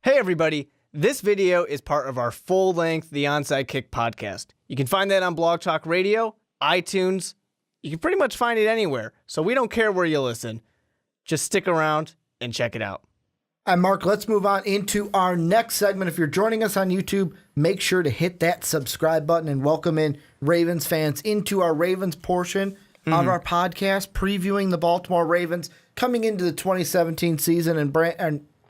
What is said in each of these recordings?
Hey everybody, this video is part of our full-length The Onside Kick podcast. You can find that on Blog Talk Radio, iTunes. You can pretty much find it anywhere, so we don't care where you listen. Just stick around and check it out. All right, Mark, let's move on into our next segment. If you're joining us on YouTube, make sure to hit that subscribe button and welcome in Ravens fans into our Ravens portion of our podcast, previewing the Baltimore Ravens coming into the 2017 season. And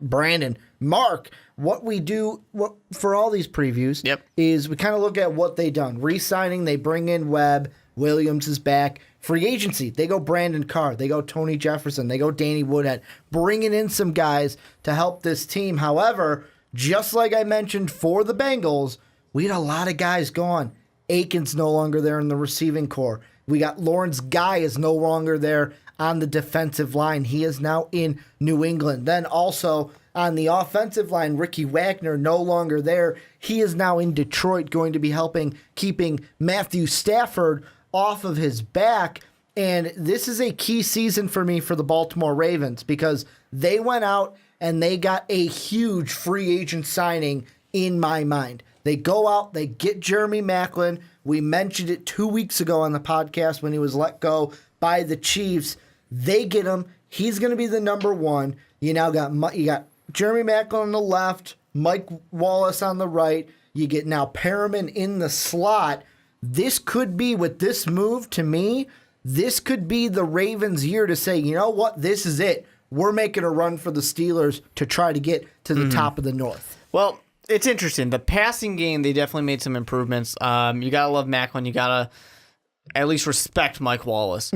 Brandon, Mark, what we do for all these previews is we kind of look at what they done. Re-signing, they bring in Webb. Williams is back. Free agency, they go Brandon Carr. They go Tony Jefferson. They go Danny Woodhead. Bringing in some guys to help this team. However, just like I mentioned for the Bengals, we had a lot of guys gone. Aiken's no longer there in the receiving corps. We got Lawrence Guy is no longer there on the defensive line. He is now in New England. Then also on the offensive line, Ricky Wagner no longer there. He is now in Detroit, going to be helping keeping Matthew Stafford off of his back. And this is a key season for me for the Baltimore Ravens because they went out and they got a huge free agent signing in my mind. They go out, they get Jeremy Maclin. We mentioned it 2 weeks ago on the podcast when he was let go by the Chiefs. They get him. He's going to be the number one. You got Jeremy Maclin on the left, Mike Wallace on the right. You get now Perriman in the slot. This could be, with this move, to me, this could be the Ravens' year to say, you know what, this is it. We're making a run for the Steelers to try to get to the top of the North. Well, it's interesting. The passing game, they definitely made some improvements. You got to love Maclin. You got to at least respect Mike Wallace.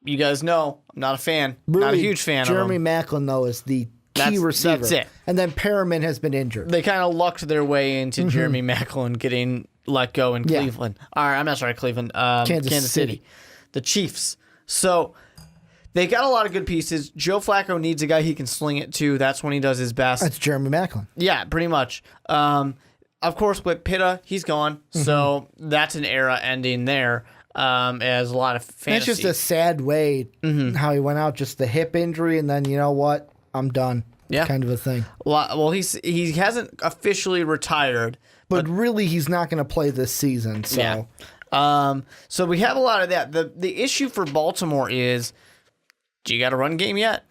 You guys know I'm not a fan, really, not a huge fan of him. Jeremy Maclin, though, is the key receiver. That's it. And then Perriman has been injured. They kind of lucked their way into Jeremy Maclin getting let go in Cleveland. I'm not sorry, Cleveland. Kansas City. The Chiefs. So they got a lot of good pieces. Joe Flacco needs a guy he can sling it to. That's when he does his best. That's Jeremy Maclin. Yeah, pretty much. Of course, with Pitta, he's gone. So that's an era ending there. As a lot of fantasy. It's just a sad way how he went out, just the hip injury, and then, you know what, I'm done. Yeah. Kind of a thing. Well, he hasn't officially retired. But really, he's not going to play this season. So. Yeah. So we have a lot of that. The issue for Baltimore is, do you got a run game yet?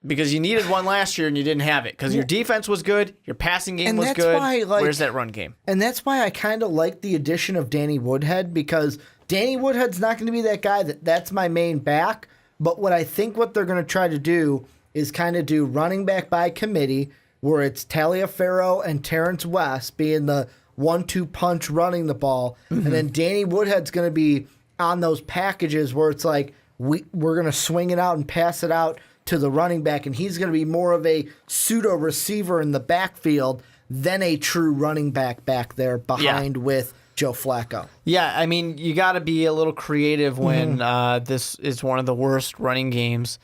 Because you needed one last year and you didn't have it. Because your defense was good, your passing game was good. Where's that run game? And that's why I kind of like the addition of Danny Woodhead, because Danny Woodhead's not going to be that guy that's my main back. But what I think what they're going to try to do is kind of do running back by committee, where it's Taliaferro and Terrence West being the 1-2 punch running the ball. And then Danny Woodhead's going to be on those packages where it's like we're going to swing it out and pass it out to the running back, and he's going to be more of a pseudo receiver in the backfield than a true running back there behind with Joe Flacco. Yeah, I mean, you got to be a little creative when this is one of the worst running games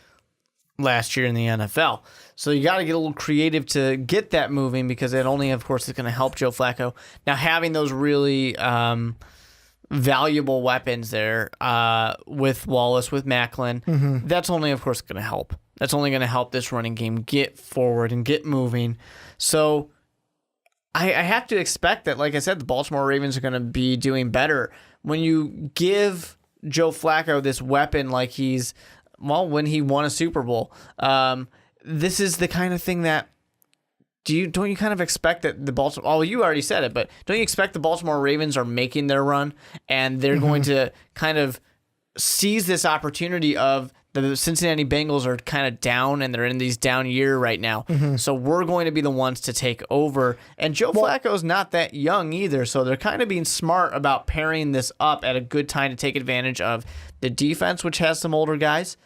last year in the NFL. So you got to get a little creative to get that moving, because it only, of course, is going to help Joe Flacco. Now, having those really valuable weapons there with Wallace, with Maclin, that's only, of course, going to help. That's only going to help this running game get forward and get moving. So I have to expect that, like I said, the Baltimore Ravens are going to be doing better. When you give Joe Flacco this weapon like when he won a Super Bowl, this is the kind of thing that don't you kind of expect that the Baltimore... Oh, you already said it, but don't you expect the Baltimore Ravens are making their run and they're going to kind of seize this opportunity of the Cincinnati Bengals are kind of down and they're in these down year right now. So we're going to be the ones to take over. And Joe Flacco's not that young either, so they're kind of being smart about pairing this up at a good time to take advantage of the defense, which has some older guys,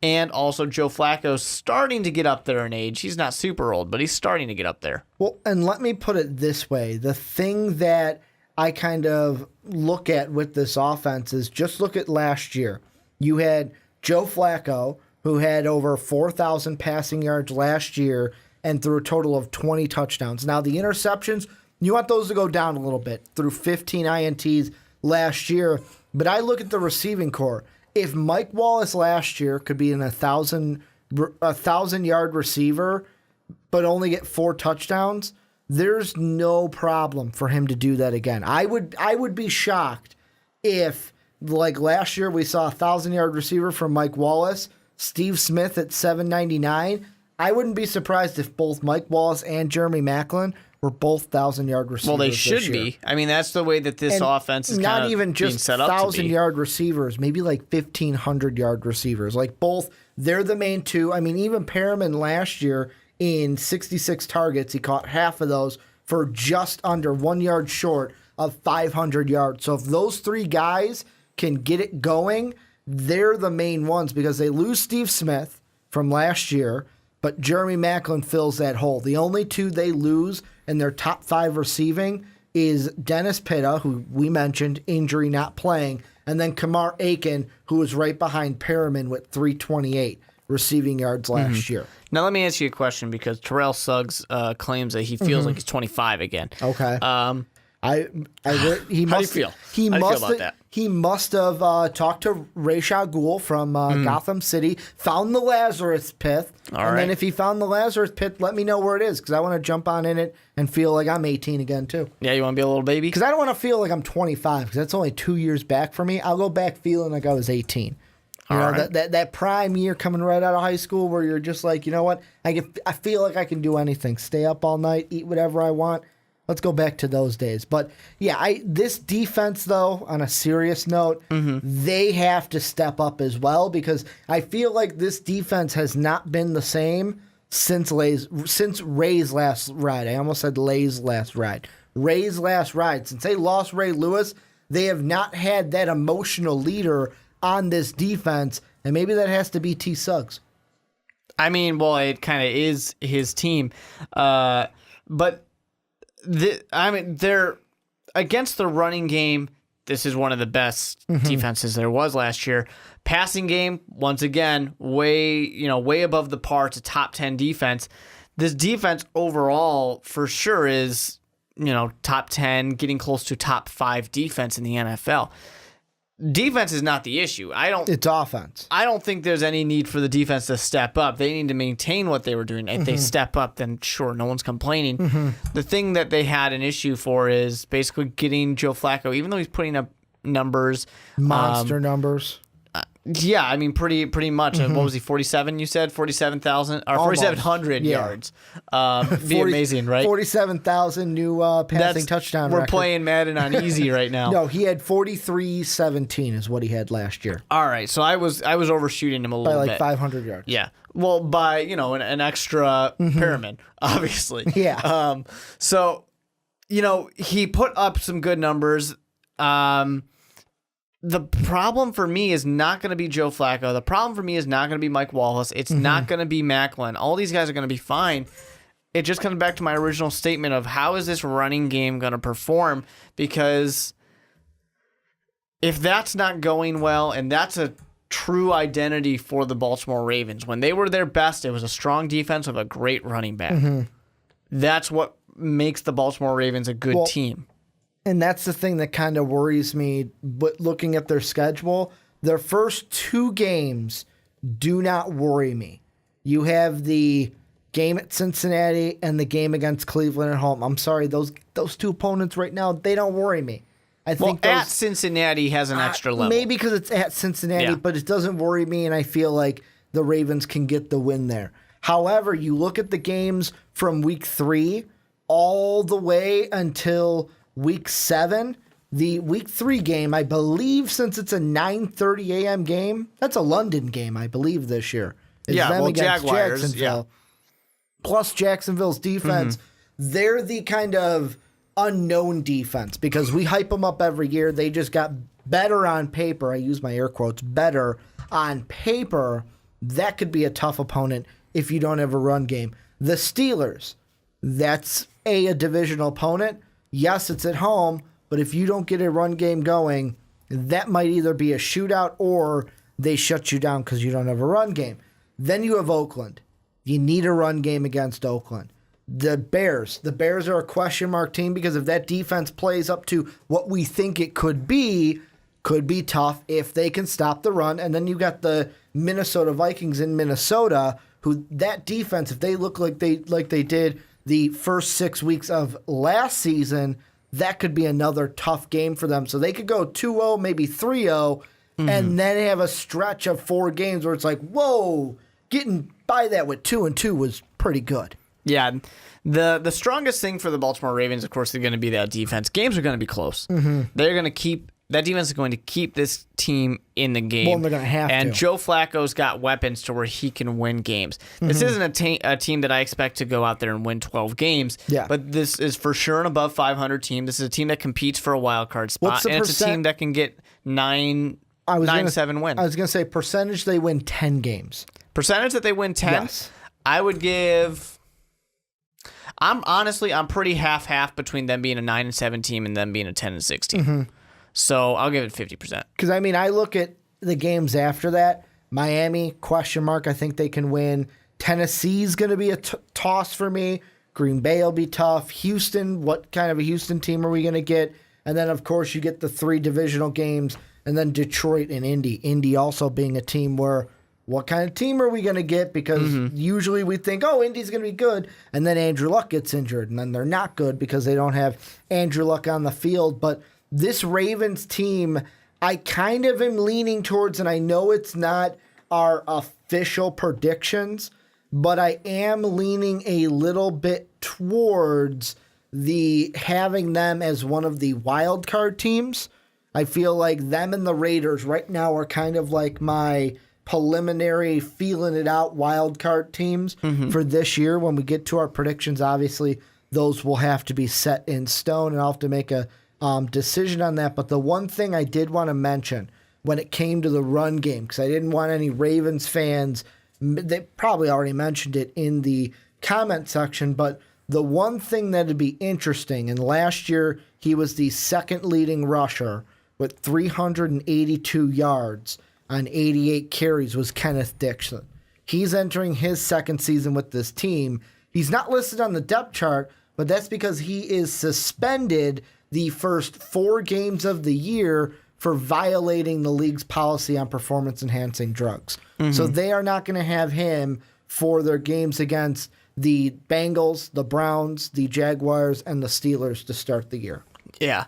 and also Joe Flacco's starting to get up there in age. He's not super old, but he's starting to get up there. Well, and let me put it this way. The thing that I kind of look at with this offense is just look at last year. You had Joe Flacco, who had over 4,000 passing yards last year and threw a total of 20 touchdowns. Now, the interceptions, you want those to go down a little bit, through 15 INTs last year. But I look at the receiving core. If Mike Wallace last year could be an 1,000-yard receiver, but only get 4 touchdowns, there's no problem for him to do that again. I would be shocked if, like last year, we saw a 1,000-yard receiver from Mike Wallace, Steve Smith at 799. I wouldn't be surprised if both Mike Wallace and Jeremy Maclin were both 1,000-yard receivers. Well, they should be. I mean, that's the way that this offense is not kind of even being just set up to be. 1,000-yard receivers, maybe like 1,500-yard receivers. Like both, they're the main two. I mean, even Perriman last year in 66 targets, he caught half of those for just under 1 yard short of 500 yards. So if those 3 guys can get it going, they're the main ones because they lose Steve Smith from last year, but Jeremy Maclin fills that hole. The only 2 they lose in their top 5 receiving is Dennis Pitta, who we mentioned, injury not playing, and then Kamar Aiken, who was right behind Perriman with 328 receiving yards last year. Now, let me ask you a question because Terrell Suggs claims that he feels like he's 25 again. Okay. He must, how do you feel? He how must do you feel about that? He must have talked to Rashad Ghul from Gotham City, found the Lazarus Pit, then if he found the Lazarus Pit, let me know where it is because I want to jump on in it and feel like I'm 18 again too. Yeah, you want to be a little baby? Because I don't want to feel like I'm 25 because that's only 2 years back for me. I'll go back feeling like I was 18. That prime year coming right out of high school where you're just like, you know what? I feel like I can do anything. Stay up all night, eat whatever I want. Let's go back to those days. But yeah, this defense though, on a serious note, they have to step up as well because I feel like this defense has not been the same since Ray's last ride. I almost said Lay's last ride. Ray's last ride. Since they lost Ray Lewis, they have not had that emotional leader on this defense, and maybe that has to be T. Suggs. I mean, well, it kind of is his team, but they're against the running game. This is one of the best defenses there was last year. Passing game, once again, way above the par. It's a top 10 defense. This defense overall, for sure, is top 10, getting close to top 5 defense in the NFL. Defense is not the issue. It's offense. I don't think there's any need for the defense to step up. They need to maintain what they were doing. If they step up, then sure, no one's complaining. The thing that they had an issue for is basically getting Joe Flacco, even though he's putting up numbers. Monster numbers. Yeah, I mean, pretty much. What was he, 47, you said? 47,000 or 4,700 yards. Be amazing, right? 47,000 new passing touchdown We're record. playing Madden on easy right now. No, he had 43-17 is what he had last year. All right, so I was overshooting him a little bit. By like 500 yards. Yeah. Well, by, an extra pyramid, obviously. Yeah. So, he put up some good numbers. The problem for me is not going to be Joe Flacco. The problem for me is not going to be Mike Wallace. It's not going to be Maclin. All these guys are going to be fine. It just comes back to my original statement of how is this running game going to perform? Because if that's not going well, and that's a true identity for the Baltimore Ravens, when they were their best, it was a strong defense with a great running back. That's what makes the Baltimore Ravens a good team. And that's the thing that kind of worries me. But looking at their schedule, their first 2 games do not worry me. You have the game at Cincinnati and the game against Cleveland at home. I'm sorry, those 2 opponents right now, they don't worry me. I think at Cincinnati has an extra level. Maybe because it's at Cincinnati, but it doesn't worry me, and I feel like the Ravens can get the win there. However, you look at the games from week 3 all the way until week 7, the week 3 game, I believe, since it's a 9:30 a.m. game, that's a London game, I believe, this year. It's them against Jaguars, Jacksonville. Plus Jacksonville's defense, they're the kind of unknown defense because we hype them up every year. They just got better on paper. I use my air quotes, better on paper. That could be a tough opponent if you don't have a run game. The Steelers, that's a divisional opponent. Yes, it's at home, but if you don't get a run game going, that might either be a shootout or they shut you down because you don't have a run game. Then you have Oakland. You need a run game against Oakland. The Bears are a question mark team because if that defense plays up to what we think it could be tough if they can stop the run. And then you got the Minnesota Vikings in Minnesota who that defense, if they look like they did the first 6 weeks of last season, that could be another tough game for them. So they could go 2-0, maybe 3-0, and then have a stretch of 4 games where it's like, whoa, getting by that with 2-2 was pretty good. Yeah. The strongest thing for the Baltimore Ravens, of course, is going to be that defense. Games are going to be close. They're going to keep that defense is going to keep this team in the game. Well, they're going to have and to. Joe Flacco's got weapons to where he can win games. This isn't a team that I expect to go out there and win 12 games. Yeah. But this is for sure an above 500 team. This is a team that competes for a wild card spot, and it's a team that can get 9-7 wins. I was going to say percentage they win 10 games. Percentage that they win 10? Yes. I would give... I'm pretty half between them being a 9-7 team and them being a 10-6 team. So I'll give it 50%. Because, I mean, I look at the games after that. Miami, question mark. I think they can win. Tennessee's going to be a toss for me. Green Bay will be tough. Houston, what kind of a Houston team are we going to get? And then, of course, you get the 3 divisional games. And then Detroit and Indy. Indy also being a team where, what kind of team are we going to get? Because usually we think, oh, Indy's going to be good. And then Andrew Luck gets injured. And then they're not good because they don't have Andrew Luck on the field. But this Ravens team, I kind of am leaning towards, and I know it's not our official predictions, but I am leaning a little bit towards having them as one of the wild card teams. I feel like them and the Raiders right now are kind of like my preliminary feeling it out wild card teams for this year. When we get to our predictions, obviously those will have to be set in stone, and I'll have to make a decision on that. But the one thing I did want to mention when it came to the run game, because I didn't want any Ravens fans, they probably already mentioned it in the comment section, but the one thing that would be interesting, and last year he was the second leading rusher with 382 yards on 88 carries, was Kenneth Dixon. He's entering his second season with this team. He's not listed on the depth chart, but that's because he is suspended the first 4 games of the year for violating the league's policy on performance-enhancing drugs. So they are not going to have him for their games against the Bengals, the Browns, the Jaguars, and the Steelers to start the year. Yeah.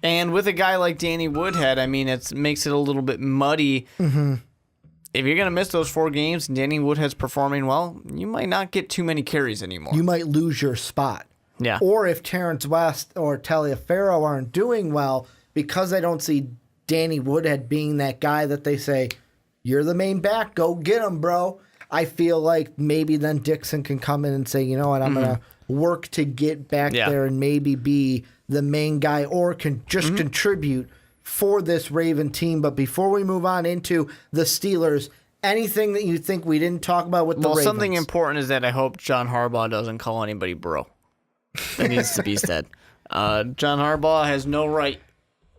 And with a guy like Danny Woodhead, I mean, it makes it a little bit muddy. If you're going to miss those 4 games and Danny Woodhead's performing well, you might not get too many carries anymore. You might lose your spot. Yeah. Or if Terrence West or Taliaferro aren't doing well, because I don't see Danny Woodhead being that guy that they say, you're the main back, go get him, bro. I feel like maybe then Dixon can come in and say, you know what, I'm going to work to get back there and maybe be the main guy, or can just contribute for this Raven team. But before we move on into the Steelers, anything that you think we didn't talk about with the Ravens? Well, something important is that I hope John Harbaugh doesn't call anybody bro. That needs to be said. John Harbaugh has no right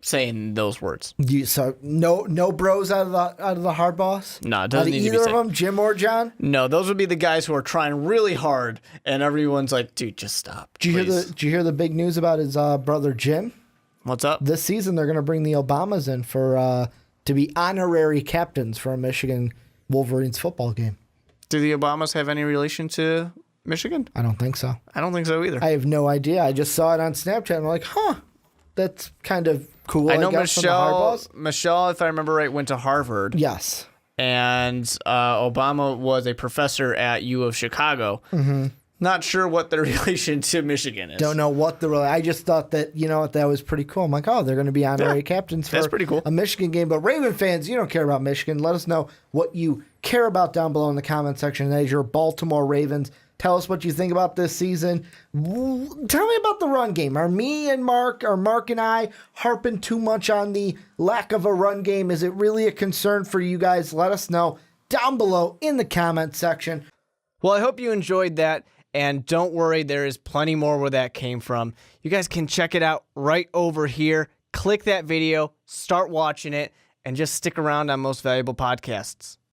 saying those words. So no bros out of the Harbaughs? No, it doesn't need to be either said. of them, Jim or John? No, those would be the guys who are trying really hard, and everyone's like, dude, just stop. Did you hear the big news about his brother Jim? What's up? This season they're going to bring the Obamas in for to be honorary captains for a Michigan Wolverines football game. Do the Obamas have any relation to Michigan? I don't think so. I don't think so either. I have no idea. I just saw it on Snapchat and I'm like, huh, that's kind of cool. I know guess, Michelle, if I remember right, went to Harvard. Yes. And Obama was a professor at U of Chicago. Not sure what the relation to Michigan is. Don't know what I just thought that, you know what, that was pretty cool. I'm like, oh, they're going to be honorary captains for that's pretty cool. A Michigan game. But Raven fans, you don't care about Michigan. Let us know what you care about down below in the comment section. As your Baltimore Ravens, tell us what you think about this season. Tell me about the run game. Are Mark and I harping too much on the lack of a run game? Is it really a concern for you guys? Let us know down below in the comment section. Well, I hope you enjoyed that. And don't worry, there is plenty more where that came from. You guys can check it out right over here. Click that video, start watching it, and just stick around on Most Valuable Podcasts.